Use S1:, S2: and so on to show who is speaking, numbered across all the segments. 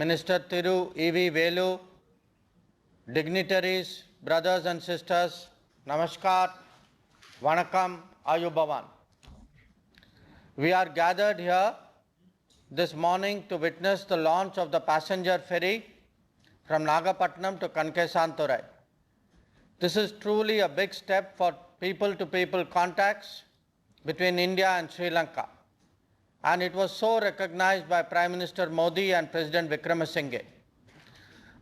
S1: Minister Thiru E.V. Velu, dignitaries, brothers and sisters, Namaskar, Vanakkam, Ayubavan. We are gathered here this morning to witness the launch of the passenger ferry from Nagapattinam to Kankesanturai. This is truly a big step for people-to-people contacts between India and Sri Lanka. And it was so recognized by Prime Minister Modi and President Vikramasinghe.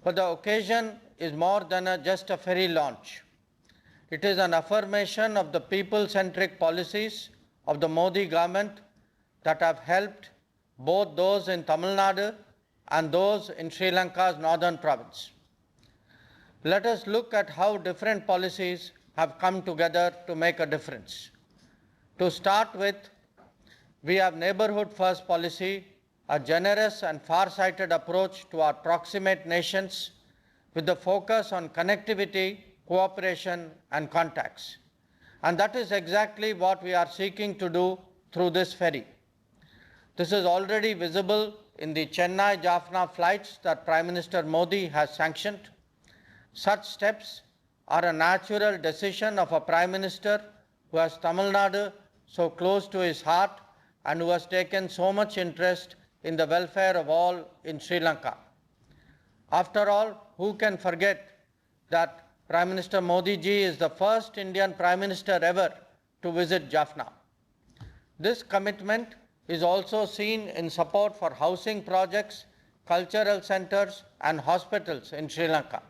S1: But the occasion is more than just a ferry launch. It is an affirmation of the people-centric policies of the Modi government that have helped both those in Tamil Nadu and those in Sri Lanka's northern province. Let us look at how different policies have come together to make a difference. To start with, we have neighborhood first policy, a generous and far-sighted approach to our proximate nations with the focus on connectivity, cooperation and contacts. And that is exactly what we are seeking to do through this ferry. This is already visible in the Chennai-Jaffna flights that Prime Minister Modi has sanctioned. Such steps are a natural decision of a Prime Minister who has Tamil Nadu so close to his heart and who has taken so much interest in the welfare of all in Sri Lanka. After all, who can forget that Prime Minister Modi ji is the first Indian Prime Minister ever to visit Jaffna. This commitment is also seen in support for housing projects, cultural centers and hospitals in Sri Lanka.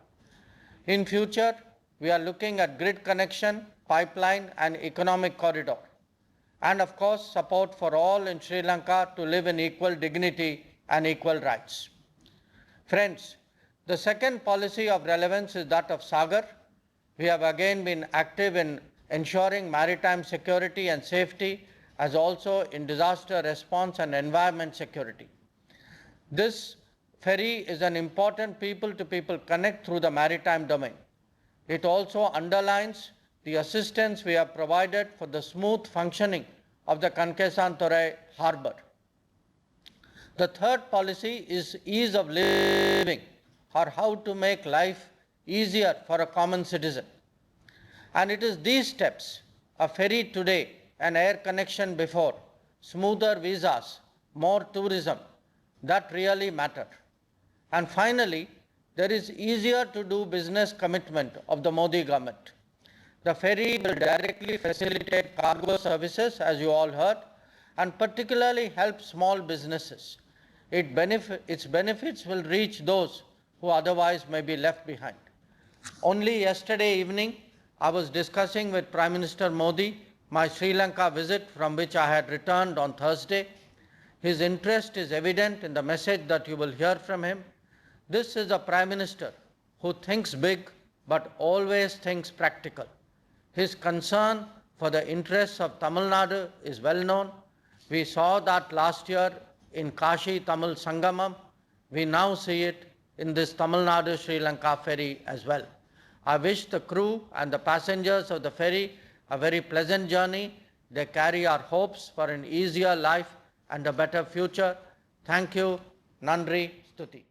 S1: In future, we are looking at grid connection, pipeline and economic corridor. And of course, support for all in Sri Lanka to live in equal dignity and equal rights. Friends, the second policy of relevance is that of Sagar. We have again been active in ensuring maritime security and safety, as also in disaster response and environment security. This ferry is an important people-to-people connect through the maritime domain. It also underlines the assistance we have provided for the smooth functioning of the Kankesanturai harbour. The third policy is ease of living, or how to make life easier for a common citizen. And it is these steps, a ferry today, an air connection before, smoother visas, more tourism, that really matter. And finally, there is easier to do business commitment of the Modi government. The ferry will directly facilitate cargo services, as you all heard, and particularly help small businesses. Its benefits will reach those who otherwise may be left behind. Only yesterday evening, I was discussing with Prime Minister Modi my Sri Lanka visit, from which I had returned on Thursday. His interest is evident in the message that you will hear from him. This is a Prime Minister who thinks big but always thinks practical. His concern for the interests of Tamil Nadu is well known. We saw that last year in Kashi Tamil Sangamam. We now see it in this Tamil Nadu Sri Lanka ferry as well. I wish the crew and the passengers of the ferry a very pleasant journey. They carry our hopes for an easier life and a better future. Thank you. Nandri Stuti.